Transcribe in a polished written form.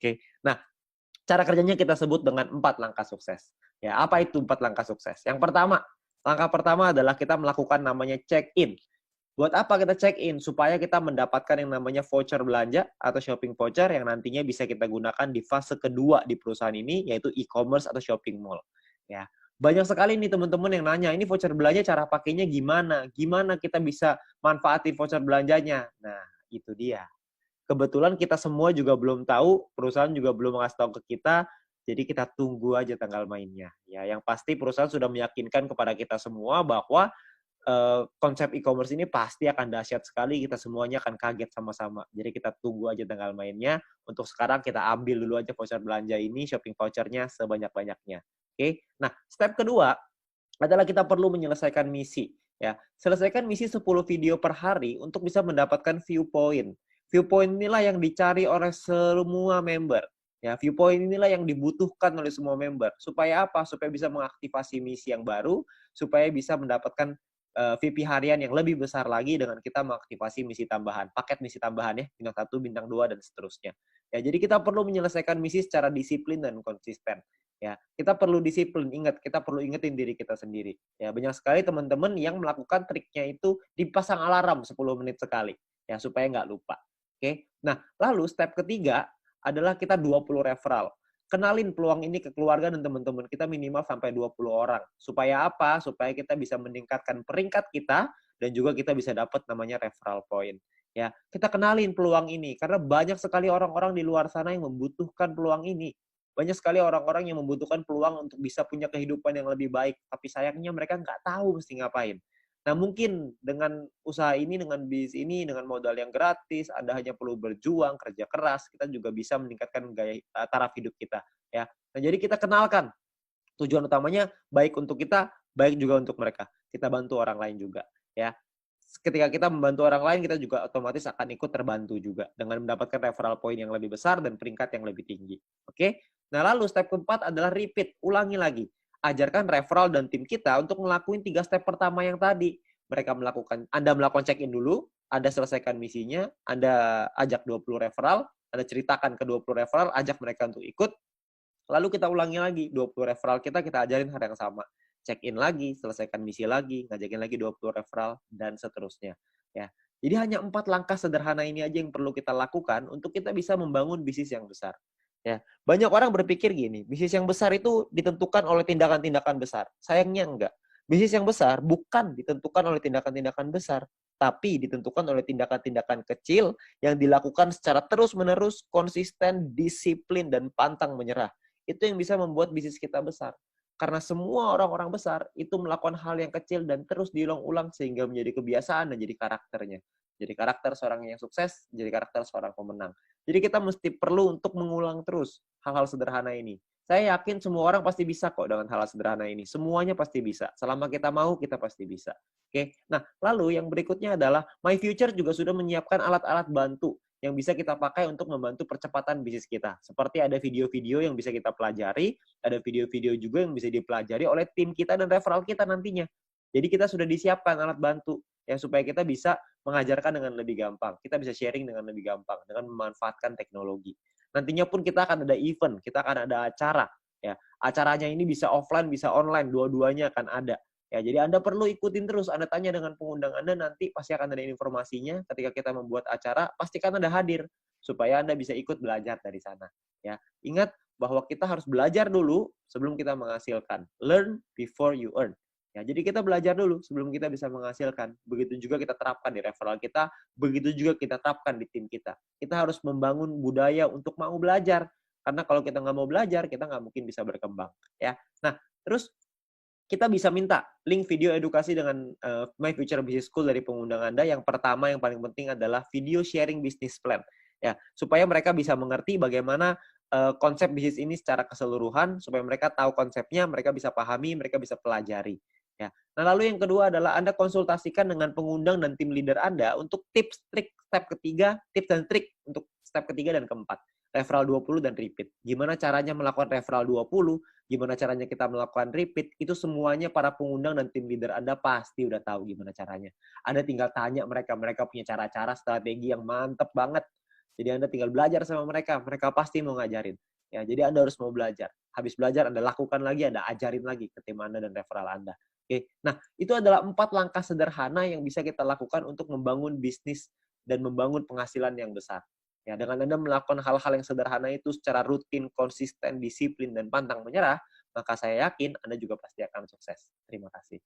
Oke. Nah, cara kerjanya kita sebut dengan 4 langkah sukses. Ya, apa itu 4 langkah sukses? Yang pertama, langkah pertama adalah kita melakukan namanya check-in. Buat apa kita check-in? Supaya kita mendapatkan yang namanya voucher belanja atau shopping voucher yang nantinya bisa kita gunakan di fase kedua di perusahaan ini, yaitu e-commerce atau shopping mall. Ya, banyak sekali nih teman-teman yang nanya, ini voucher belanja cara pakainya gimana? Gimana kita bisa manfaatin voucher belanjanya? Nah, itu dia. Kebetulan kita semua juga belum tahu, perusahaan juga belum ngasih tahu ke kita, jadi kita tunggu aja tanggal mainnya. Ya, yang pasti perusahaan sudah meyakinkan kepada kita semua bahwa konsep e-commerce ini pasti akan dahsyat sekali, kita semuanya akan kaget sama-sama. Jadi kita tunggu aja tanggal mainnya. Untuk sekarang kita ambil dulu aja voucher belanja ini, shopping vouchernya sebanyak-banyaknya. Oke. Nah, step kedua adalah kita perlu menyelesaikan misi. Ya, selesaikan misi 10 video per hari untuk bisa mendapatkan viewpoint. Viewpoint inilah yang dicari oleh semua member. Ya, viewpoint inilah yang dibutuhkan oleh semua member. Supaya apa? Supaya bisa mengaktifasi misi yang baru, supaya bisa mendapatkan VP harian yang lebih besar lagi dengan kita mengaktifasi misi tambahan, paket misi tambahan ya, bintang 1, bintang 2, dan seterusnya. Ya, jadi kita perlu menyelesaikan misi secara disiplin dan konsisten. Ya, kita perlu disiplin, ingat, kita perlu ingetin diri kita sendiri. Ya, banyak sekali teman-teman yang melakukan triknya itu dipasang alarm 10 menit sekali, ya, supaya nggak lupa. Oke. Nah, lalu step ketiga adalah kita 20 referral. Kenalin peluang ini ke keluarga dan teman-teman kita minimal sampai 20 orang. Supaya apa? Supaya kita bisa meningkatkan peringkat kita dan juga kita bisa dapat namanya referral point. Ya, kita kenalin peluang ini karena banyak sekali orang-orang di luar sana yang membutuhkan peluang ini. Banyak sekali orang-orang yang membutuhkan peluang untuk bisa punya kehidupan yang lebih baik, tapi sayangnya mereka nggak tahu mesti ngapain. Nah, mungkin dengan usaha ini, dengan bisnis ini, dengan modal yang gratis, Anda hanya perlu berjuang, kerja keras, kita juga bisa meningkatkan taraf hidup kita. Ya. Nah, jadi kita kenalkan tujuan utamanya baik untuk kita, baik juga untuk mereka. Kita bantu orang lain juga. Ya. Ketika kita membantu orang lain, kita juga otomatis akan ikut terbantu juga dengan mendapatkan referral point yang lebih besar dan peringkat yang lebih tinggi. Oke? Nah, lalu step keempat adalah repeat, ulangi lagi. Ajarkan referral dan tim kita untuk ngelakuin 3 step pertama yang tadi. Anda melakukan check-in dulu, Anda selesaikan misinya, Anda ajak 20 referral, Anda ceritakan ke 20 referral, ajak mereka untuk ikut, lalu kita ulangi lagi, 20 referral kita ajarin hal yang sama. Check-in lagi, selesaikan misi lagi, ngajakin lagi 20 referral, dan seterusnya. Ya. Jadi hanya 4 langkah sederhana ini aja yang perlu kita lakukan untuk kita bisa membangun bisnis yang besar. Ya, banyak orang berpikir gini, bisnis yang besar itu ditentukan oleh tindakan-tindakan besar. Sayangnya enggak. Bisnis yang besar bukan ditentukan oleh tindakan-tindakan besar, tapi ditentukan oleh tindakan-tindakan kecil yang dilakukan secara terus-menerus, konsisten, disiplin, dan pantang menyerah. Itu yang bisa membuat bisnis kita besar. Karena semua orang-orang besar itu melakukan hal yang kecil dan terus diulang-ulang sehingga menjadi kebiasaan dan jadi karakternya. Jadi karakter seorang yang sukses, jadi karakter seorang pemenang. Jadi kita mesti perlu untuk mengulang terus hal-hal sederhana ini. Saya yakin semua orang pasti bisa kok dengan hal sederhana ini. Semuanya pasti bisa. Selama kita mau, kita pasti bisa. Oke. Nah, lalu yang berikutnya adalah My Future juga sudah menyiapkan alat-alat bantu yang bisa kita pakai untuk membantu percepatan bisnis kita. Seperti ada video-video yang bisa kita pelajari, ada video-video juga yang bisa dipelajari oleh tim kita dan referral kita nantinya. Jadi kita sudah disiapkan alat bantu ya supaya kita bisa mengajarkan dengan lebih gampang. Kita bisa sharing dengan lebih gampang dengan memanfaatkan teknologi. Nantinya pun kita akan ada event, kita akan ada acara. Ya, acaranya ini bisa offline, bisa online, dua-duanya akan ada. Ya, jadi Anda perlu ikutin terus. Anda tanya dengan pengundang Anda, nanti pasti akan ada informasinya. Ketika kita membuat acara, pastikan Anda hadir supaya Anda bisa ikut belajar dari sana. Ya, ingat bahwa kita harus belajar dulu sebelum kita menghasilkan. Learn before you earn. Ya, jadi kita belajar dulu sebelum kita bisa menghasilkan. Begitu juga kita terapkan di referral kita, begitu juga kita terapkan di tim kita. Kita harus membangun budaya untuk mau belajar. Karena kalau kita nggak mau belajar, kita nggak mungkin bisa berkembang. Ya, nah terus kita bisa minta link video edukasi dengan My Future Business School dari pengundang Anda. Yang pertama, yang paling penting adalah video sharing business plan. Ya, supaya mereka bisa mengerti bagaimana konsep bisnis ini secara keseluruhan, supaya mereka tahu konsepnya, mereka bisa pahami, mereka bisa pelajari. Ya. Nah, lalu yang kedua adalah Anda konsultasikan dengan pengundang dan tim leader Anda untuk tips, trik, step ketiga, tips dan trik untuk step ketiga dan keempat. Referral 20 dan repeat. Gimana caranya melakukan referral 20, gimana caranya kita melakukan repeat, itu semuanya para pengundang dan tim leader Anda pasti udah tahu gimana caranya. Anda tinggal tanya mereka, mereka punya cara-cara strategi yang mantep banget. Jadi Anda tinggal belajar sama mereka, mereka pasti mau ngajarin. Ya, jadi Anda harus mau belajar. Habis belajar Anda lakukan lagi, Anda ajarin lagi ke tim Anda dan referral Anda. Oke. Nah, itu adalah 4 langkah sederhana yang bisa kita lakukan untuk membangun bisnis dan membangun penghasilan yang besar. Ya, dengan Anda melakukan hal-hal yang sederhana itu secara rutin, konsisten, disiplin, dan pantang menyerah, maka saya yakin Anda juga pasti akan sukses. Terima kasih.